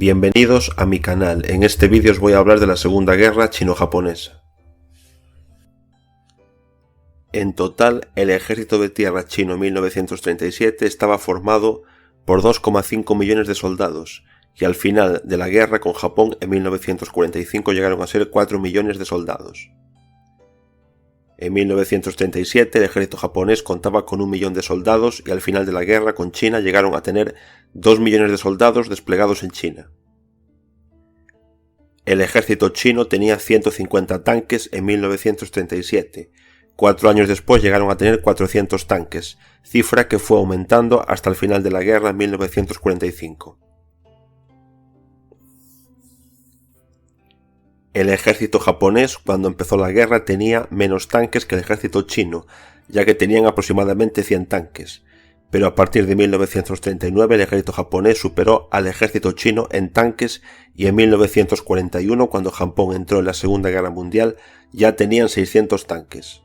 Bienvenidos a mi canal. En este vídeo os voy a hablar de la Segunda Guerra Chino-Japonesa. En total, el ejército de tierra chino en 1937 estaba formado por 2,5 millones de soldados, y al final de la guerra con Japón en 1945 llegaron a ser 4 millones de soldados. En 1937 el ejército japonés contaba con 1 millón de soldados y al final de la guerra con China llegaron a tener 2 millones de soldados desplegados en China. El ejército chino tenía 150 tanques en 1937. 4 años después llegaron a tener 400 tanques, cifra que fue aumentando hasta el final de la guerra en 1945. El ejército japonés, cuando empezó la guerra, tenía menos tanques que el ejército chino, ya que tenían aproximadamente 100 tanques. Pero a partir de 1939 el ejército japonés superó al ejército chino en tanques y en 1941, cuando Japón entró en la Segunda Guerra Mundial, ya tenían 600 tanques.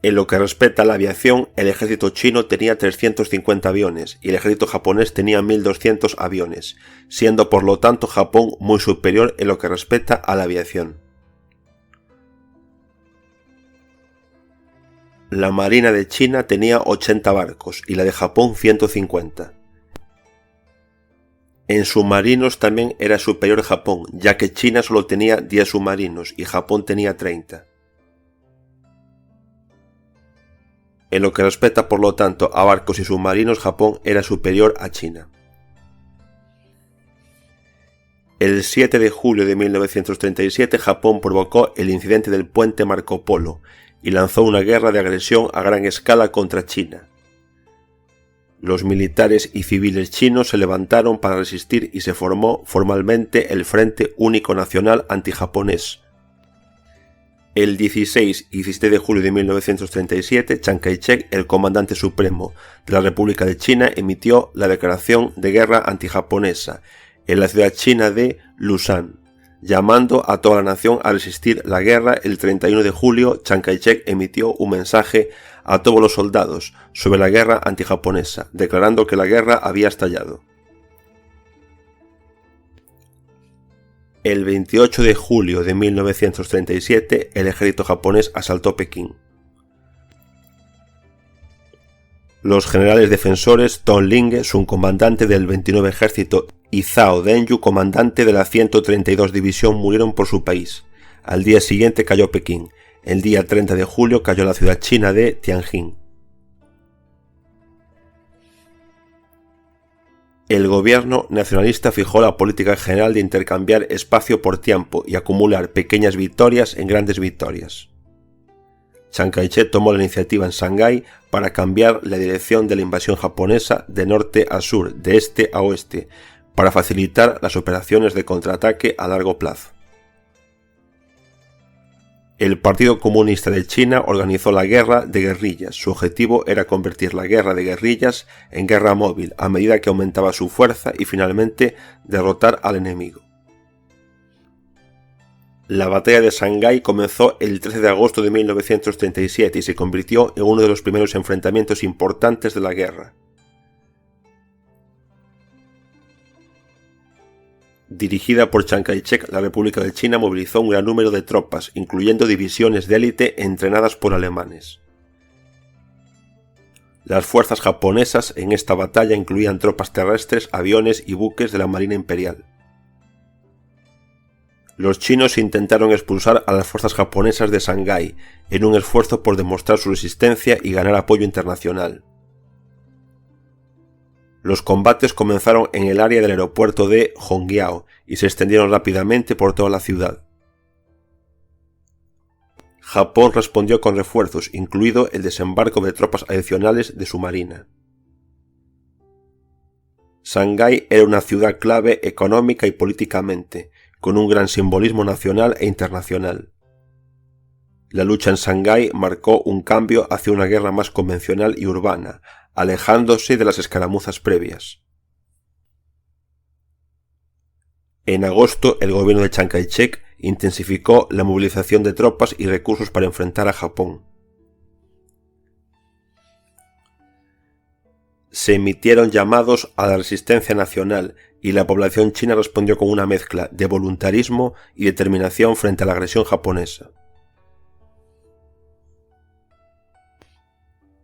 En lo que respecta a la aviación, el ejército chino tenía 350 aviones y el ejército japonés tenía 1200 aviones, siendo por lo tanto Japón muy superior en lo que respecta a la aviación. La marina de China tenía 80 barcos y la de Japón 150. En submarinos también era superior Japón, ya que China solo tenía 10 submarinos y Japón tenía 30. En lo que respecta, por lo tanto, a barcos y submarinos, Japón era superior a China. El 7 de julio de 1937, Japón provocó el incidente del puente Marco Polo y lanzó una guerra de agresión a gran escala contra China. Los militares y civiles chinos se levantaron para resistir y se formó formalmente el Frente Único Nacional Antijaponés. El 16 y 17 de julio de 1937, Chiang Kai-shek, el comandante supremo de la República de China, emitió la declaración de guerra antijaponesa en la ciudad china de Lushan, llamando a toda la nación a resistir la guerra. El 31 de julio, Chiang Kai-shek emitió un mensaje a todos los soldados sobre la guerra antijaponesa, declarando que la guerra había estallado. El 28 de julio de 1937, el ejército japonés asaltó Pekín. Los generales defensores Tong Linge, subcomandante del 29 ejército, y Zhao Denyu, comandante de la 132 división, murieron por su país. Al día siguiente cayó Pekín. El día 30 de julio cayó la ciudad china de Tianjin. El gobierno nacionalista fijó la política general de intercambiar espacio por tiempo y acumular pequeñas victorias en grandes victorias. Chiang Kai-shek tomó la iniciativa en Shanghái para cambiar la dirección de la invasión japonesa de norte a sur, de este a oeste, para facilitar las operaciones de contraataque a largo plazo. El Partido Comunista de China organizó la guerra de guerrillas. Su objetivo era convertir la guerra de guerrillas en guerra móvil a medida que aumentaba su fuerza y finalmente derrotar al enemigo. La batalla de Shanghái comenzó el 13 de agosto de 1937 y se convirtió en uno de los primeros enfrentamientos importantes de la guerra. Dirigida por Chiang Kai-shek, la República de China movilizó un gran número de tropas, incluyendo divisiones de élite entrenadas por alemanes. Las fuerzas japonesas en esta batalla incluían tropas terrestres, aviones y buques de la Marina Imperial. Los chinos intentaron expulsar a las fuerzas japonesas de Shanghái en un esfuerzo por demostrar su resistencia y ganar apoyo internacional. Los combates comenzaron en el área del aeropuerto de Hongqiao y se extendieron rápidamente por toda la ciudad. Japón respondió con refuerzos, incluido el desembarco de tropas adicionales de su marina. Shanghái era una ciudad clave económica y políticamente, con un gran simbolismo nacional e internacional. La lucha en Shanghái marcó un cambio hacia una guerra más convencional y urbana, alejándose de las escaramuzas previas. En agosto, el gobierno de Chiang Kai-shek intensificó la movilización de tropas y recursos para enfrentar a Japón. se emitieron llamados a la resistencia nacional y la población china respondió con una mezcla de voluntarismo y determinación frente a la agresión japonesa.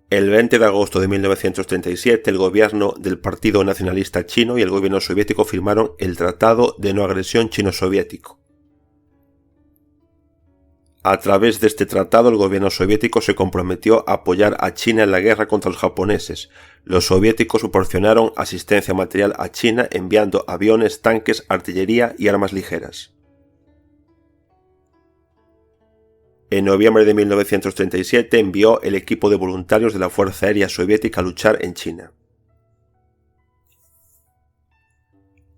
El 20 de agosto de 1937, el gobierno del Partido Nacionalista Chino y el gobierno soviético firmaron el Tratado de No Agresión Chino-Soviético. A través de este tratado, el gobierno soviético se comprometió a apoyar a China en la guerra contra los japoneses. Los soviéticos proporcionaron asistencia material a China enviando aviones, tanques, artillería y armas ligeras. En noviembre de 1937 envió el equipo de voluntarios de la Fuerza Aérea Soviética a luchar en China.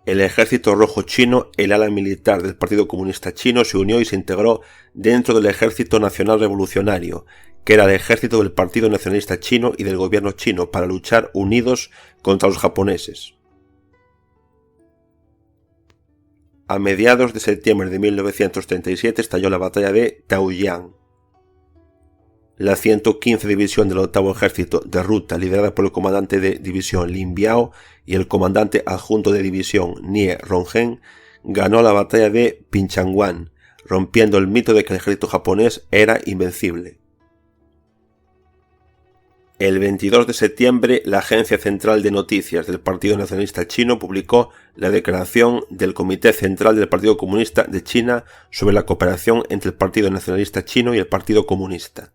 El Ejército Rojo Chino, el ala militar del Partido Comunista Chino, se unió y se integró dentro del Ejército Nacional Revolucionario, que era el ejército del Partido Nacionalista Chino y del gobierno chino, para luchar unidos contra los japoneses. A mediados de septiembre de 1937 estalló la batalla de Taoyuan. La 115 División del Octavo Ejército de Ruta, liderada por el comandante de división Lin Biao y el comandante adjunto de división Nie Ronghen, ganó la batalla de Pinchangwan, rompiendo el mito de que el ejército japonés era invencible. El 22 de septiembre, la Agencia Central de Noticias del Partido Nacionalista Chino publicó la declaración del Comité Central del Partido Comunista de China sobre la cooperación entre el Partido Nacionalista Chino y el Partido Comunista.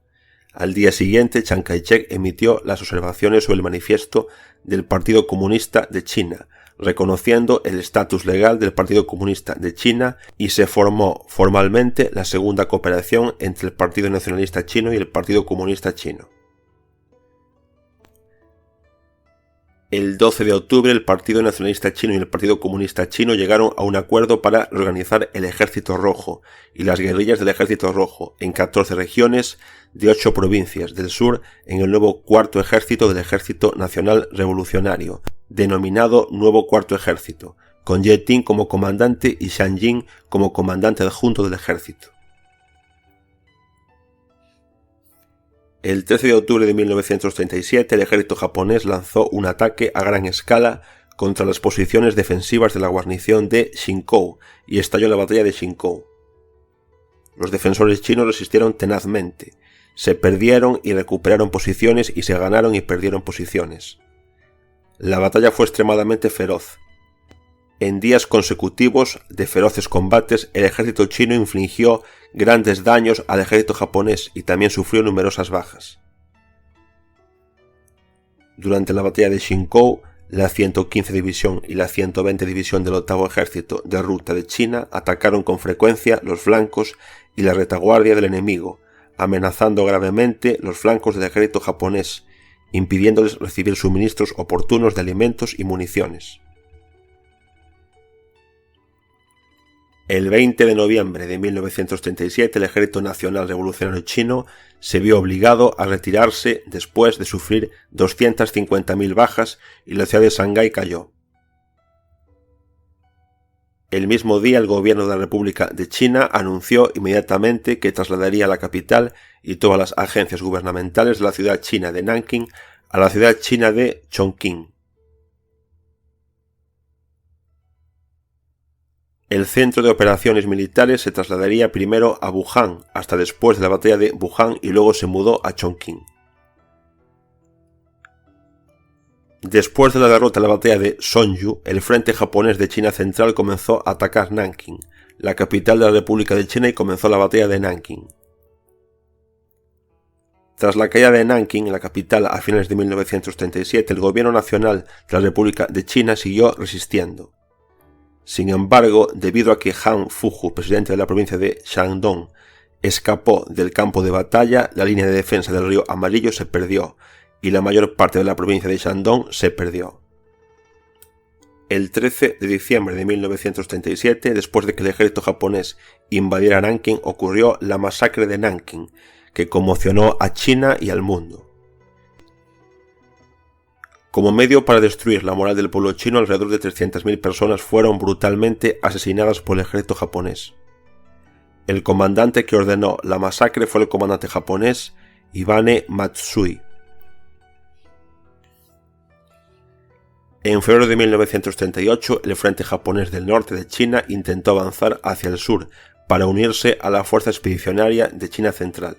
Al día siguiente, Chiang Kai-shek emitió las observaciones sobre el manifiesto del Partido Comunista de China, reconociendo el estatus legal del Partido Comunista de China, y se formó formalmente la segunda cooperación entre el Partido Nacionalista Chino y el Partido Comunista Chino. El 12 de octubre, el Partido Nacionalista Chino y el Partido Comunista Chino llegaron a un acuerdo para reorganizar el Ejército Rojo y las guerrillas del Ejército Rojo en 14 regiones de 8 provincias del sur en el nuevo Cuarto Ejército del Ejército Nacional Revolucionario, denominado Nuevo Cuarto Ejército, con Ye Ting como comandante y Zhang Jing como comandante adjunto del ejército. El 13 de octubre de 1937, el ejército japonés lanzó un ataque a gran escala contra las posiciones defensivas de la guarnición de Xinkou y estalló la batalla de Xinkou. Los defensores chinos resistieron tenazmente, se perdieron y recuperaron posiciones y se ganaron y perdieron posiciones. La batalla fue extremadamente feroz. En días consecutivos de feroces combates, el ejército chino infligió grandes daños al ejército japonés y también sufrió numerosas bajas. Durante la batalla de Xinkou, la 115 División y la 120 División del Octavo Ejército de Ruta de China atacaron con frecuencia los flancos y la retaguardia del enemigo, amenazando gravemente los flancos del ejército japonés, impidiéndoles recibir suministros oportunos de alimentos y municiones. El 20 de noviembre de 1937, el Ejército Nacional Revolucionario Chino se vio obligado a retirarse después de sufrir 250.000 bajas y la ciudad de Shanghái cayó. El mismo día, el gobierno de la República de China anunció inmediatamente que trasladaría la capital y todas las agencias gubernamentales de la ciudad china de Nanking a la ciudad china de Chongqing. El centro de operaciones militares se trasladaría primero a Wuhan, hasta después de la batalla de Wuhan, y luego se mudó a Chongqing. Después de la derrota en la batalla de Sonju, el frente japonés de China Central comenzó a atacar Nanking, la capital de la República de China, y comenzó la batalla de Nanking. Tras la caída de Nanking, la capital, a finales de 1937, el gobierno nacional de la República de China siguió resistiendo. Sin embargo, debido a que Han Fuju, presidente de la provincia de Shandong, escapó del campo de batalla, la línea de defensa del río Amarillo se perdió y la mayor parte de la provincia de Shandong se perdió. El 13 de diciembre de 1937, después de que el ejército japonés invadiera Nanking, ocurrió la masacre de Nanking, que conmocionó a China y al mundo. Como medio para destruir la moral del pueblo chino, alrededor de 300.000 personas fueron brutalmente asesinadas por el ejército japonés. El comandante que ordenó la masacre fue el comandante japonés Ibane Matsui. En febrero de 1938, el Frente Japonés del Norte de China intentó avanzar hacia el sur para unirse a la Fuerza Expedicionaria de China Central.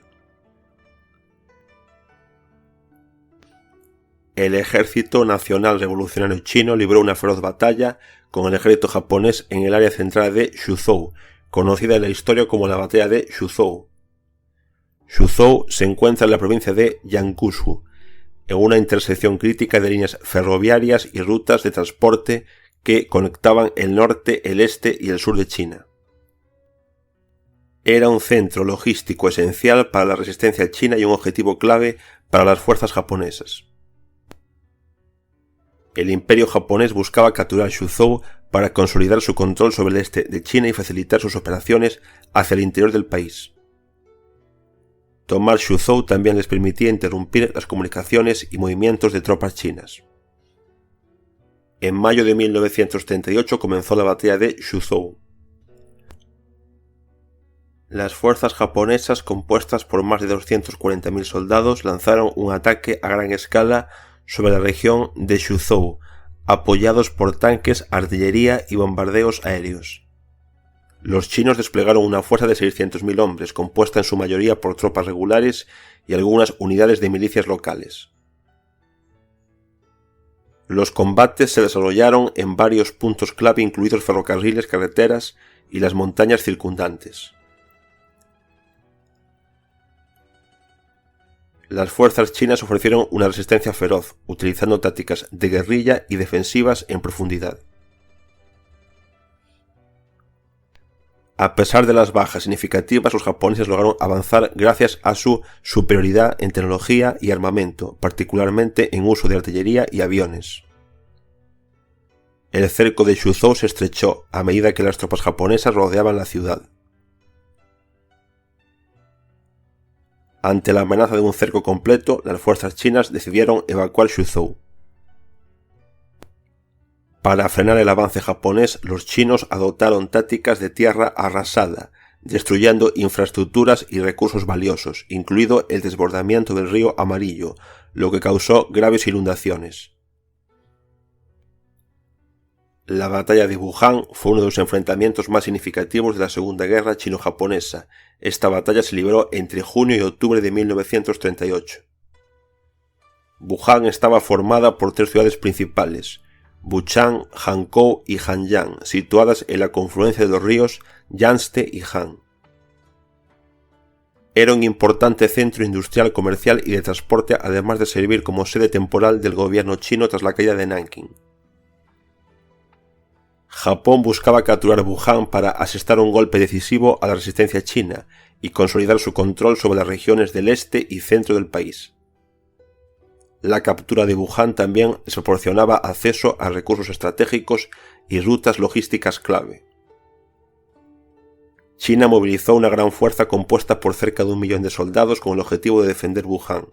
El Ejército Nacional Revolucionario Chino libró una feroz batalla con el ejército japonés en el área central de Shuzhou, conocida en la historia como la Batalla de Shuzhou. Shuzhou se encuentra en la provincia de Jiangsu, en una intersección crítica de líneas ferroviarias y rutas de transporte que conectaban el norte, el este y el sur de China. Era un centro logístico esencial para la resistencia china y un objetivo clave para las fuerzas japonesas. El imperio japonés buscaba capturar Shuzhou para consolidar su control sobre el este de China y facilitar sus operaciones hacia el interior del país. Tomar Shuzhou también les permitía interrumpir las comunicaciones y movimientos de tropas chinas. En mayo de 1938 comenzó la batalla de Shuzhou. Las fuerzas japonesas, compuestas por más de 240.000 soldados, lanzaron un ataque a gran escala sobre la región de Shuzhou, apoyados por tanques, artillería y bombardeos aéreos. Los chinos desplegaron una fuerza de 600.000 hombres, compuesta en su mayoría por tropas regulares y algunas unidades de milicias locales. Los combates se desarrollaron en varios puntos clave, incluidos ferrocarriles, carreteras y las montañas circundantes. Las fuerzas chinas ofrecieron una resistencia feroz, utilizando tácticas de guerrilla y defensivas en profundidad. A pesar de las bajas significativas, los japoneses lograron avanzar gracias a su superioridad en tecnología y armamento, particularmente en uso de artillería y aviones. El cerco de Shuzhou se estrechó a medida que las tropas japonesas rodeaban la ciudad. Ante la amenaza de un cerco completo, las fuerzas chinas decidieron evacuar Shuzhou. Para frenar el avance japonés, los chinos adoptaron tácticas de tierra arrasada, destruyendo infraestructuras y recursos valiosos, incluido el desbordamiento del río Amarillo, lo que causó graves inundaciones. La batalla de Wuhan fue uno de los enfrentamientos más significativos de la Segunda Guerra Chino-Japonesa. Esta batalla se libró entre junio y octubre de 1938. Wuhan estaba formada por tres ciudades principales, Wuchang, Hankou y Hanyang, situadas en la confluencia de los ríos Yangtze y Han. Era un importante centro industrial, comercial y de transporte, además de servir como sede temporal del gobierno chino tras la caída de Nankín. Japón buscaba capturar Wuhan para asestar un golpe decisivo a la resistencia china y consolidar su control sobre las regiones del este y centro del país. La captura de Wuhan también les proporcionaba acceso a recursos estratégicos y rutas logísticas clave. China movilizó una gran fuerza compuesta por cerca de 1 millón de soldados con el objetivo de defender Wuhan.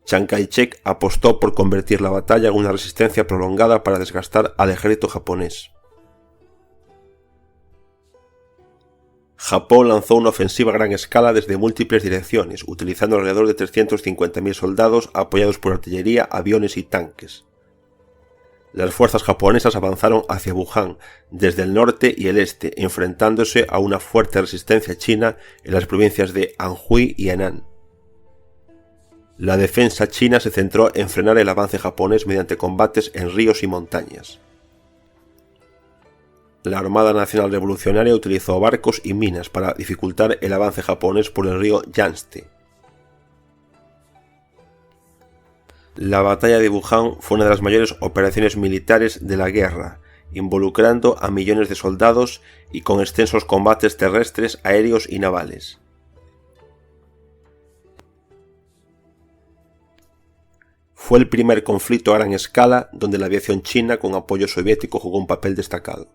Chiang Kai-shek apostó por convertir la batalla en una resistencia prolongada para desgastar al ejército japonés. Japón lanzó una ofensiva a gran escala desde múltiples direcciones, utilizando alrededor de 350.000 soldados apoyados por artillería, aviones y tanques. Las fuerzas japonesas avanzaron hacia Wuhan desde el norte y el este, enfrentándose a una fuerte resistencia china en las provincias de Anhui y Henan. La defensa china se centró en frenar el avance japonés mediante combates en ríos y montañas. La Armada Nacional Revolucionaria utilizó barcos y minas para dificultar el avance japonés por el río Yangtze. La batalla de Wuhan fue una de las mayores operaciones militares de la guerra, involucrando a millones de soldados y con extensos combates terrestres, aéreos y navales. Fue el primer conflicto a gran escala donde la aviación china con apoyo soviético jugó un papel destacado.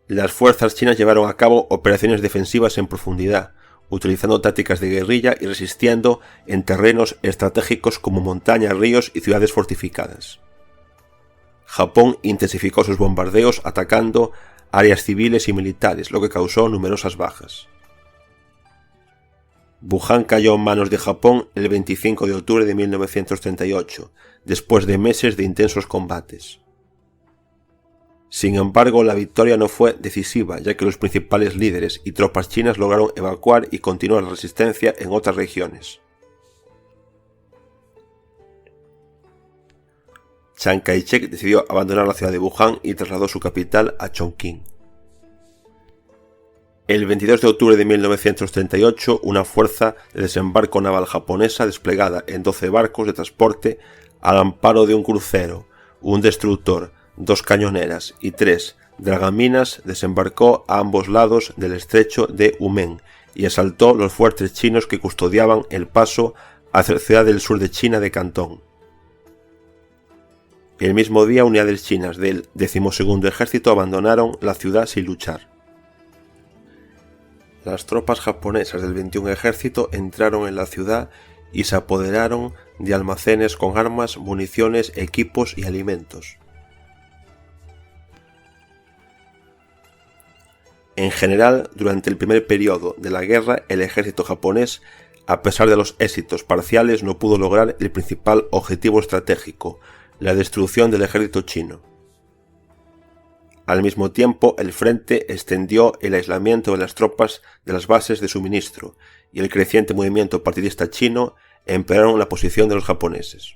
Las fuerzas chinas llevaron a cabo operaciones defensivas en profundidad, utilizando tácticas de guerrilla y resistiendo en terrenos estratégicos como montañas, ríos y ciudades fortificadas. Japón intensificó sus bombardeos atacando áreas civiles y militares, lo que causó numerosas bajas. Wuhan cayó en manos de Japón el 25 de octubre de 1938, después de meses de intensos combates. Sin embargo, la victoria no fue decisiva, ya que los principales líderes y tropas chinas lograron evacuar y continuar la resistencia en otras regiones. Chiang Kai-shek decidió abandonar la ciudad de Wuhan y trasladó su capital a Chongqing. El 22 de octubre de 1938, una fuerza de desembarco naval japonesa desplegada en 12 barcos de transporte al amparo de un crucero, un destructor, 2 cañoneras y 3 dragaminas desembarcó a ambos lados del estrecho de Humen y asaltó los fuertes chinos que custodiaban el paso hacia la ciudad del sur de China de Cantón. El mismo día, unidades chinas del 12º Ejército abandonaron la ciudad sin luchar. Las tropas japonesas del 21 Ejército entraron en la ciudad y se apoderaron de almacenes con armas, municiones, equipos y alimentos. En general, durante el primer periodo de la guerra, el ejército japonés, a pesar de los éxitos parciales, no pudo lograr el principal objetivo estratégico, la destrucción del ejército chino. Al mismo tiempo, el frente extendió el aislamiento de las tropas de las bases de suministro y el creciente movimiento partidista chino empeoraron la posición de los japoneses.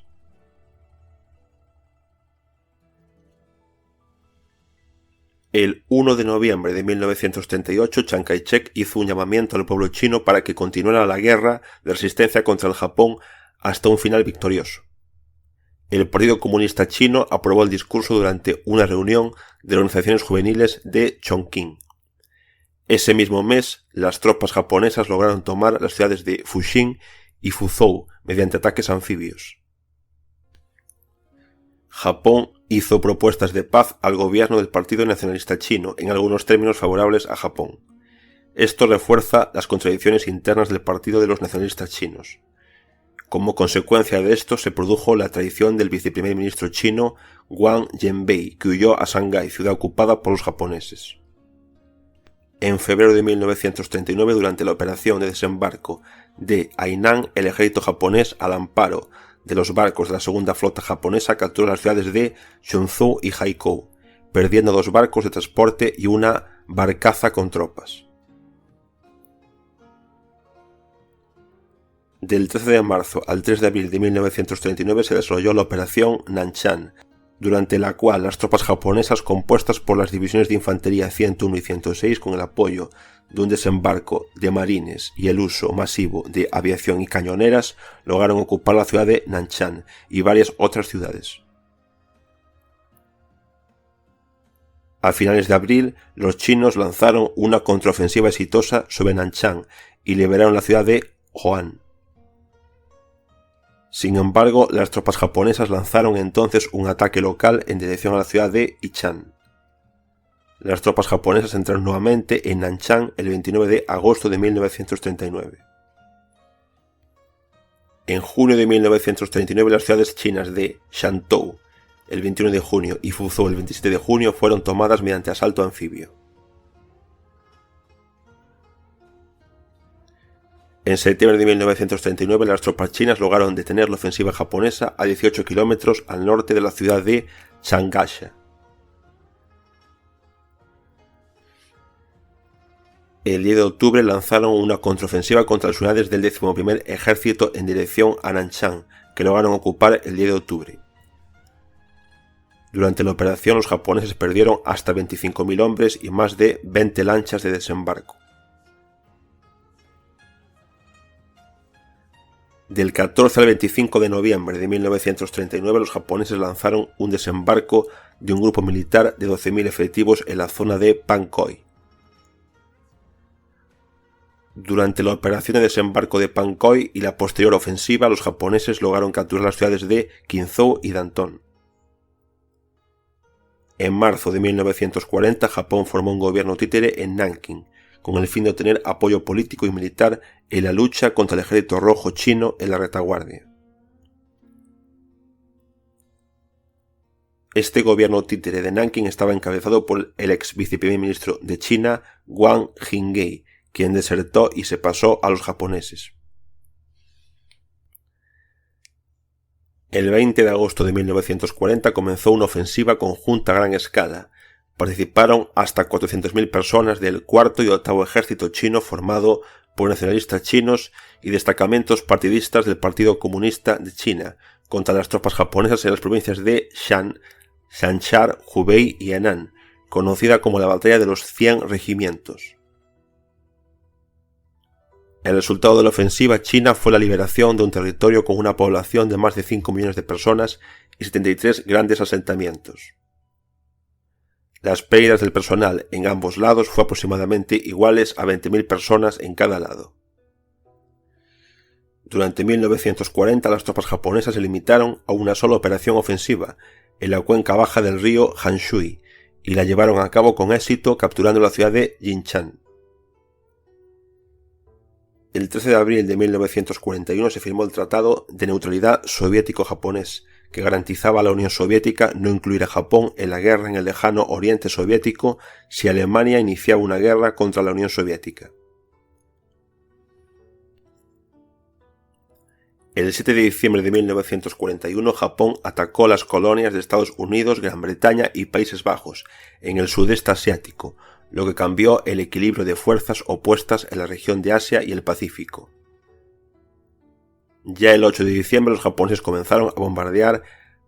El 1 de noviembre de 1938, Chiang Kai-shek hizo un llamamiento al pueblo chino para que continuara la guerra de resistencia contra el Japón hasta un final victorioso. El Partido Comunista Chino aprobó el discurso durante una reunión de organizaciones juveniles de Chongqing. Ese mismo mes, las tropas japonesas lograron tomar las ciudades de Fuxing y Fuzhou mediante ataques anfibios. Japón hizo propuestas de paz al gobierno del Partido Nacionalista Chino, en algunos términos favorables a Japón. Esto refuerza las contradicciones internas del Partido de los Nacionalistas Chinos. Como consecuencia de esto se produjo la traición del viceprimer ministro chino Wang Jianbei, que huyó a Shanghái, ciudad ocupada por los japoneses. En febrero de 1939, durante la operación de desembarco de Hainan, el ejército japonés, al amparo de los barcos de la segunda flota japonesa, capturó las ciudades de Shunzhou y Haikou, perdiendo 2 barcos de transporte y una barcaza con tropas. Del 13 de marzo al 3 de abril de 1939 se desarrolló la Operación Nanshan, durante la cual las tropas japonesas, compuestas por las divisiones de infantería 101 y 106 con el apoyo de un desembarco de marines y el uso masivo de aviación y cañoneras, lograron ocupar la ciudad de Nanshan y varias otras ciudades. A finales de abril, los chinos lanzaron una contraofensiva exitosa sobre Nanshan y liberaron la ciudad de Hoan. Sin embargo, las tropas japonesas lanzaron entonces un ataque local en dirección a la ciudad de Ichan. Las tropas japonesas entraron nuevamente en Nanshan el 29 de agosto de 1939. En junio de 1939, las ciudades chinas de Shantou el 21 de junio y Fuzhou el 27 de junio fueron tomadas mediante asalto anfibio. En septiembre de 1939, las tropas chinas lograron detener la ofensiva japonesa a 18 kilómetros al norte de la ciudad de Changsha. El 10 de octubre lanzaron una contraofensiva contra las unidades del 11º Ejército en dirección a Nanshan, que lograron ocupar el 10 de octubre. Durante la operación, los japoneses perdieron hasta 25.000 hombres y más de 20 lanchas de desembarco. Del 14 al 25 de noviembre de 1939, los japoneses lanzaron un desembarco de un grupo militar de 12.000 efectivos en la zona de Pankoi. Durante la operación de desembarco de Pankoi y la posterior ofensiva, los japoneses lograron capturar las ciudades de Kinzhou y Danton. En marzo de 1940, Japón formó un gobierno títere en Nankín, con el fin de obtener apoyo político y militar en la lucha contra el ejército rojo chino en la retaguardia. Este gobierno títere de Nankín estaba encabezado por el ex viceprimer ministro de China, Wang Jingwei, quien desertó y se pasó a los japoneses. El 20 de agosto de 1940 comenzó una ofensiva conjunta a gran escala. Participaron hasta 400.000 personas del cuarto y octavo ejército chino formado por nacionalistas chinos y destacamentos partidistas del Partido Comunista de China contra las tropas japonesas en las provincias de Shan, Shanxia, Hubei y Henan, conocida como la Batalla de los 100 Regimientos. El resultado de la ofensiva china fue la liberación de un territorio con una población de más de 5 millones de personas y 73 grandes asentamientos. Las pérdidas del personal en ambos lados fue aproximadamente iguales a 20.000 personas en cada lado. Durante 1940 las tropas japonesas se limitaron a una sola operación ofensiva en la cuenca baja del río Hanshui y la llevaron a cabo con éxito capturando la ciudad de Jinshan. El 13 de abril de 1941 se firmó el Tratado de Neutralidad Soviético-Japonés, que garantizaba a la Unión Soviética no incluir a Japón en la guerra en el lejano Oriente Soviético si Alemania iniciaba una guerra contra la Unión Soviética. El 7 de diciembre de 1941 Japón atacó las colonias de Estados Unidos, Gran Bretaña y Países Bajos en el sudeste asiático, lo que cambió el equilibrio de fuerzas opuestas en la región de Asia y el Pacífico. Ya el 8 de diciembre los japoneses comenzaron a bombardear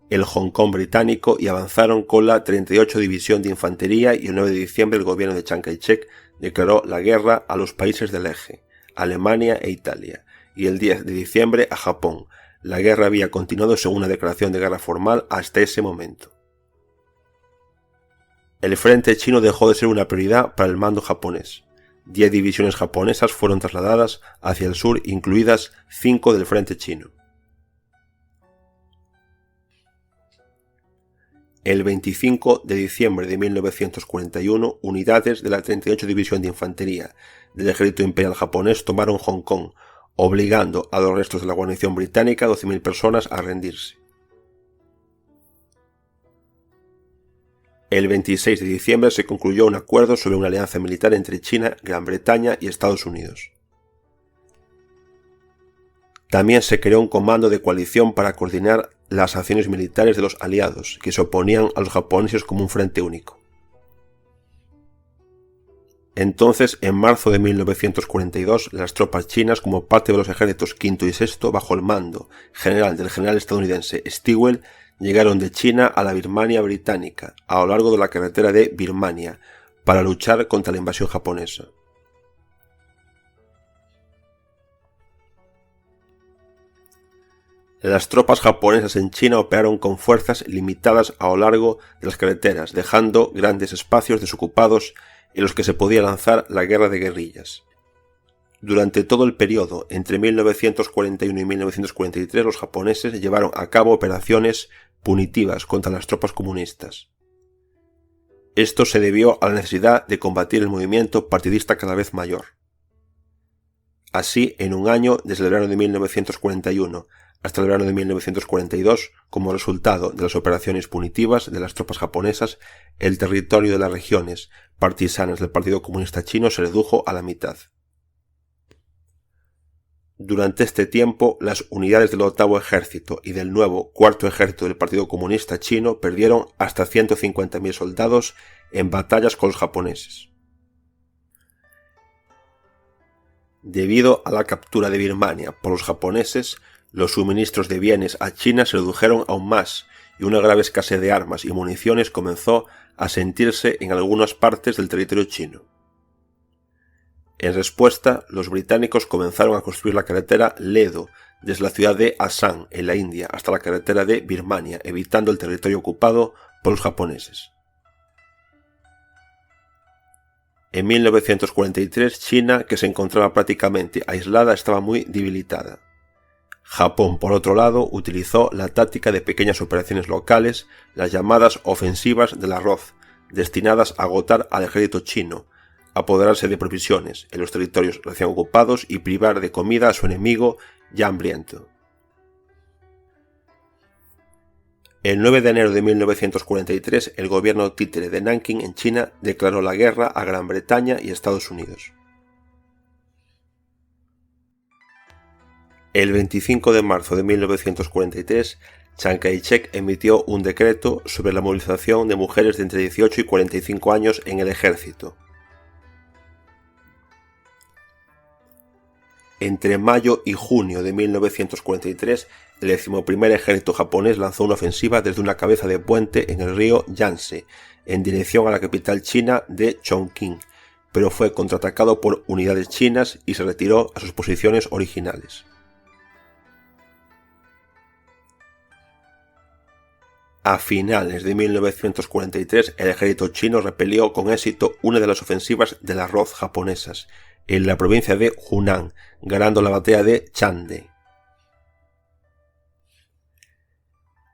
el Hong Kong británico y avanzaron con la 38 División de Infantería y el 9 de diciembre el gobierno de Chiang Kai-shek declaró la guerra a los países del eje, Alemania e Italia, y el 10 de diciembre a Japón. La guerra había continuado según una declaración de guerra formal hasta ese momento. El frente chino dejó de ser una prioridad para el mando japonés. 10 divisiones japonesas fueron trasladadas hacia el sur, incluidas 5 del frente chino. El 25 de diciembre de 1941, unidades de la 38 División de Infantería del Ejército Imperial japonés tomaron Hong Kong, obligando a los restos de la guarnición británica, 12.000 personas, a rendirse. El 26 de diciembre se concluyó un acuerdo sobre una alianza militar entre China, Gran Bretaña y Estados Unidos. También se creó un comando de coalición para coordinar las acciones militares de los aliados, que se oponían a los japoneses como un frente único. Entonces, en marzo de 1942, las tropas chinas, como parte de los ejércitos V y VI, bajo el mando general del general estadounidense Stilwell, llegaron de China a la Birmania británica, a lo largo de la carretera de Birmania, para luchar contra la invasión japonesa. Las tropas japonesas en China operaron con fuerzas limitadas a lo largo de las carreteras, dejando grandes espacios desocupados en los que se podía lanzar la guerra de guerrillas. Durante todo el periodo entre 1941 y 1943 los japoneses llevaron a cabo operaciones punitivas contra las tropas comunistas. Esto se debió a la necesidad de combatir el movimiento partidista cada vez mayor. Así, en un año, desde el verano de 1941 hasta el verano de 1942, como resultado de las operaciones punitivas de las tropas japonesas, el territorio de las regiones partisanas del Partido Comunista Chino se redujo a la mitad. Durante este tiempo, las unidades del octavo ejército y del nuevo cuarto ejército del Partido Comunista Chino perdieron hasta 150.000 soldados en batallas con los japoneses. Debido a la captura de Birmania por los japoneses, los suministros de bienes a China se redujeron aún más y una grave escasez de armas y municiones comenzó a sentirse en algunas partes del territorio chino. En respuesta, los británicos comenzaron a construir la carretera Ledo desde la ciudad de Asan, en la India, hasta la carretera de Birmania, evitando el territorio ocupado por los japoneses. En 1943, China, que se encontraba prácticamente aislada, estaba muy debilitada. Japón, por otro lado, utilizó la táctica de pequeñas operaciones locales, las llamadas ofensivas del arroz, destinadas a agotar al ejército chino, apoderarse de provisiones en los territorios recién ocupados y privar de comida a su enemigo ya hambriento. El 9 de enero de 1943, el gobierno títere de Nankín en China declaró la guerra a Gran Bretaña y Estados Unidos. El 25 de marzo de 1943, Chiang Kai-shek emitió un decreto sobre la movilización de mujeres de entre 18 y 45 años en el ejército. Entre mayo y junio de 1943, el 11º ejército japonés lanzó una ofensiva desde una cabeza de puente en el río Yangtze, en dirección a la capital china de Chongqing, pero fue contraatacado por unidades chinas y se retiró a sus posiciones originales. A finales de 1943, el ejército chino repelió con éxito una de las ofensivas del arroz japonesas, en la provincia de Hunan, ganando la batalla de Chande.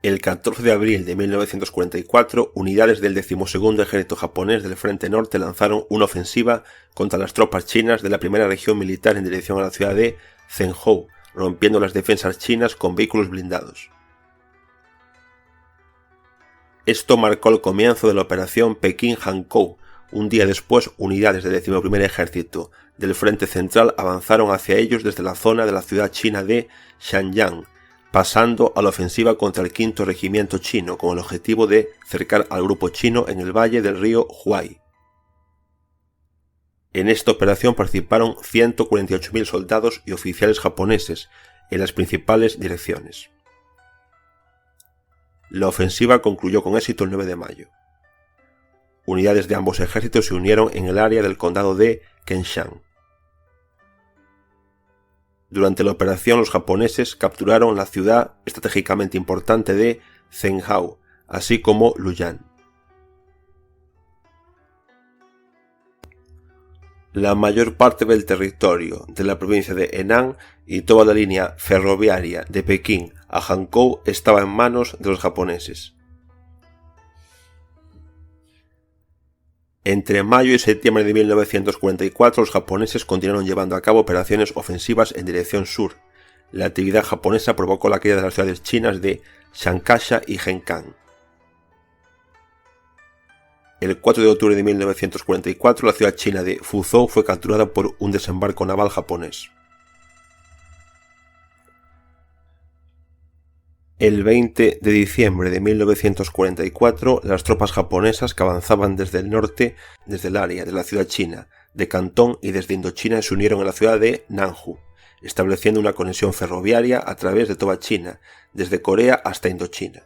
El 14 de abril de 1944, unidades del 12º ejército japonés del Frente Norte lanzaron una ofensiva contra las tropas chinas de la primera región militar en dirección a la ciudad de Zhengzhou, rompiendo las defensas chinas con vehículos blindados. Esto marcó el comienzo de la operación Pekín-Hankou. Un día después, unidades del 11º ejército del Frente Central avanzaron hacia ellos desde la zona de la ciudad china de Xianyang, pasando a la ofensiva contra el 5º Regimiento chino con el objetivo de cercar al grupo chino en el valle del río Huai. En esta operación participaron 148.000 soldados y oficiales japoneses en las principales direcciones. La ofensiva concluyó con éxito el 9 de mayo. Unidades de ambos ejércitos se unieron en el área del condado de Kenshan. Durante la operación, los japoneses capturaron la ciudad estratégicamente importante de Zhenghao, así como Luoyang. La mayor parte del territorio de la provincia de Henan y toda la línea ferroviaria de Pekín a Hankou estaba en manos de los japoneses. Entre mayo y septiembre de 1944, los japoneses continuaron llevando a cabo operaciones ofensivas en dirección sur. La actividad japonesa provocó la caída de las ciudades chinas de Changsha y Henkang. El 4 de octubre de 1944, la ciudad china de Fuzhou fue capturada por un desembarco naval japonés. El 20 de diciembre de 1944, las tropas japonesas que avanzaban desde el norte, desde el área de la ciudad china de Cantón y desde Indochina se unieron a la ciudad de Nanju, estableciendo una conexión ferroviaria a través de toda China, desde Corea hasta Indochina.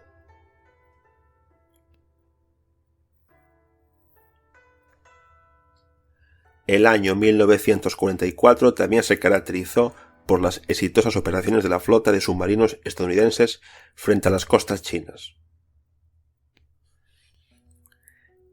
El año 1944 también se caracterizó por las exitosas operaciones de la flota de submarinos estadounidenses frente a las costas chinas.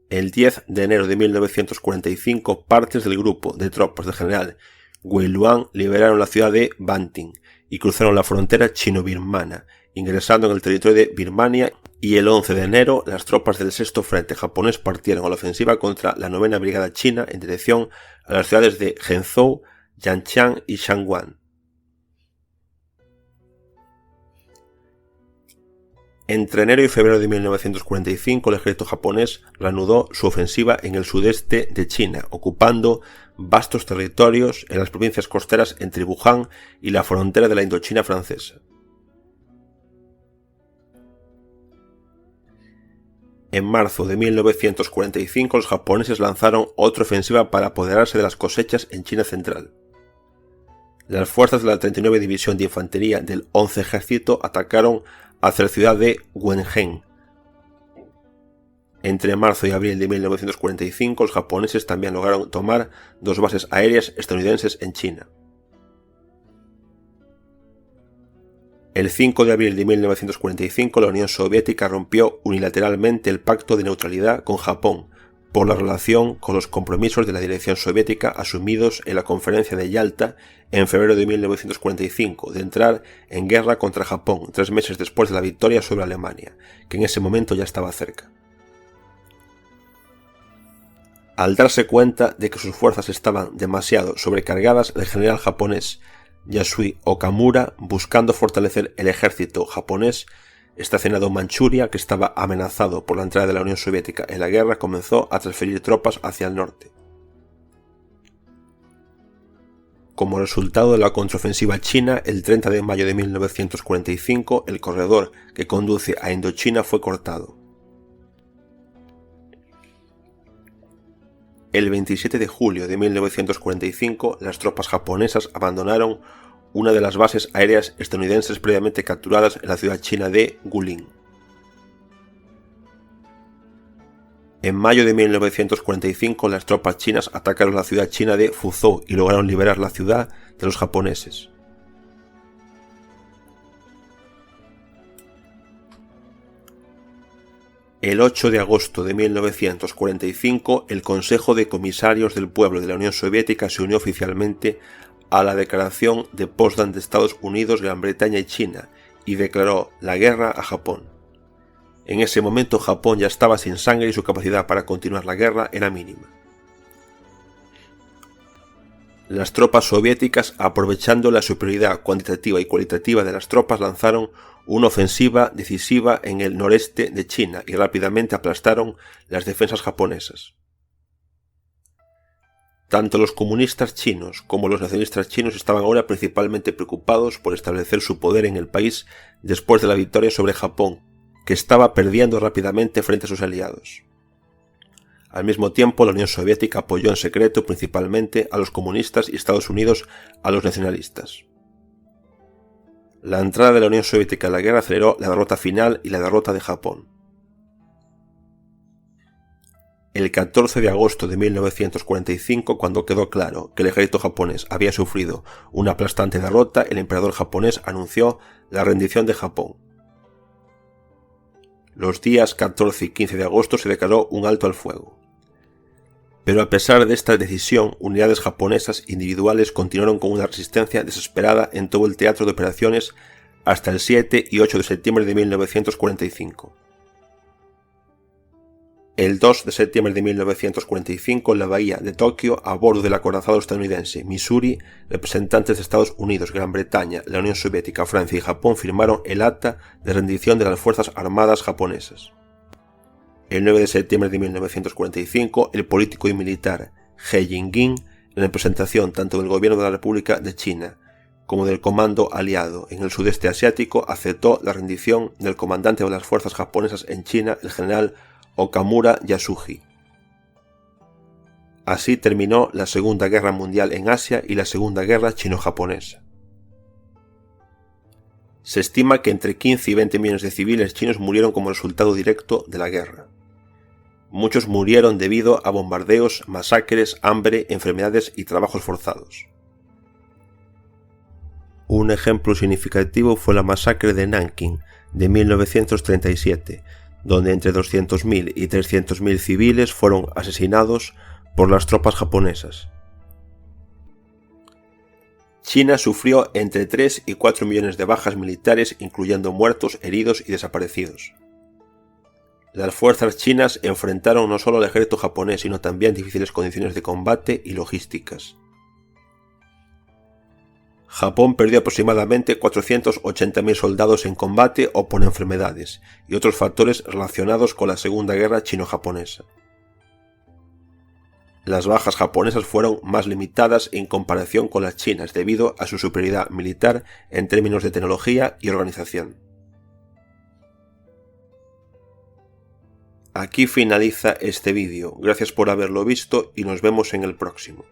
El 10 de enero de 1945, partes del grupo de tropas del general Wei Luan liberaron la ciudad de Banting y cruzaron la frontera chino-birmana, ingresando en el territorio de Birmania, y el 11 de enero las tropas del 6º Frente japonés partieron a la ofensiva contra la 9ª Brigada china en dirección a las ciudades de Zhengzhou, Yanchang y Shangguan. Entre enero y febrero de 1945, el ejército japonés reanudó su ofensiva en el sudeste de China, ocupando vastos territorios en las provincias costeras entre Wuhan y la frontera de la Indochina francesa. En marzo de 1945, los japoneses lanzaron otra ofensiva para apoderarse de las cosechas en China central. Las fuerzas de la 39 División de Infantería del 11 Ejército atacaron hacia la ciudad de Wenhen. Entre marzo y abril de 1945, los japoneses también lograron tomar 2 bases aéreas estadounidenses en China. El 5 de abril de 1945, la Unión Soviética rompió unilateralmente el pacto de neutralidad con Japón por la relación con los compromisos de la dirección soviética asumidos en la Conferencia de Yalta en febrero de 1945 de entrar en guerra contra Japón 3 meses después de la victoria sobre Alemania, que en ese momento ya estaba cerca. Al darse cuenta de que sus fuerzas estaban demasiado sobrecargadas, el general japonés Yasui Okamura, buscando fortalecer el ejército japonés estacionado en Manchuria, que estaba amenazado por la entrada de la Unión Soviética en la guerra, comenzó a transferir tropas hacia el norte. Como resultado de la contraofensiva china, el 30 de mayo de 1945, el corredor que conduce a Indochina fue cortado. El 27 de julio de 1945, las tropas japonesas abandonaron una de las bases aéreas estadounidenses previamente capturadas en la ciudad china de Guilin. En mayo de 1945, las tropas chinas atacaron la ciudad china de Fuzhou y lograron liberar la ciudad de los japoneses. El 8 de agosto de 1945, el Consejo de Comisarios del Pueblo de la Unión Soviética se unió oficialmente a la Declaración de Potsdam de Estados Unidos, Gran Bretaña y China y declaró la guerra a Japón. En ese momento Japón ya estaba sin sangre y su capacidad para continuar la guerra era mínima. Las tropas soviéticas, aprovechando la superioridad cuantitativa y cualitativa de las tropas, lanzaron una ofensiva decisiva en el noreste de China y rápidamente aplastaron las defensas japonesas. Tanto los comunistas chinos como los nacionalistas chinos estaban ahora principalmente preocupados por establecer su poder en el país después de la victoria sobre Japón, que estaba perdiendo rápidamente frente a sus aliados. Al mismo tiempo, la Unión Soviética apoyó en secreto principalmente a los comunistas y Estados Unidos a los nacionalistas. La entrada de la Unión Soviética en la guerra aceleró la derrota final y la derrota de Japón. El 14 de agosto de 1945, cuando quedó claro que el ejército japonés había sufrido una aplastante derrota, el emperador japonés anunció la rendición de Japón. Los días 14 y 15 de agosto se declaró un alto al fuego. Pero a pesar de esta decisión, unidades japonesas individuales continuaron con una resistencia desesperada en todo el teatro de operaciones hasta el 7 y 8 de septiembre de 1945. El 2 de septiembre de 1945, en la bahía de Tokio, a bordo del acorazado estadounidense Missouri, representantes de Estados Unidos, Gran Bretaña, la Unión Soviética, Francia y Japón firmaron el acta de rendición de las Fuerzas Armadas japonesas. El 9 de septiembre de 1945, el político y militar He Ying-gin, en representación tanto del gobierno de la República de China como del Comando Aliado en el sudeste asiático, aceptó la rendición del comandante de las fuerzas japonesas en China, el general Okamura Yasuji. Así terminó la Segunda Guerra Mundial en Asia y la Segunda Guerra Chino-Japonesa. Se estima que entre 15 y 20 millones de civiles chinos murieron como resultado directo de la guerra. Muchos murieron debido a bombardeos, masacres, hambre, enfermedades y trabajos forzados. Un ejemplo significativo fue la masacre de Nankín de 1937, donde entre 200.000 y 300.000 civiles fueron asesinados por las tropas japonesas. China sufrió entre 3 y 4 millones de bajas militares, incluyendo muertos, heridos y desaparecidos. Las fuerzas chinas enfrentaron no solo al ejército japonés, sino también difíciles condiciones de combate y logísticas. Japón perdió aproximadamente 480.000 soldados en combate o por enfermedades y otros factores relacionados con la Segunda Guerra Chino-Japonesa. Las bajas japonesas fueron más limitadas en comparación con las chinas debido a su superioridad militar en términos de tecnología y organización. Aquí finaliza este vídeo. Gracias por haberlo visto y nos vemos en el próximo.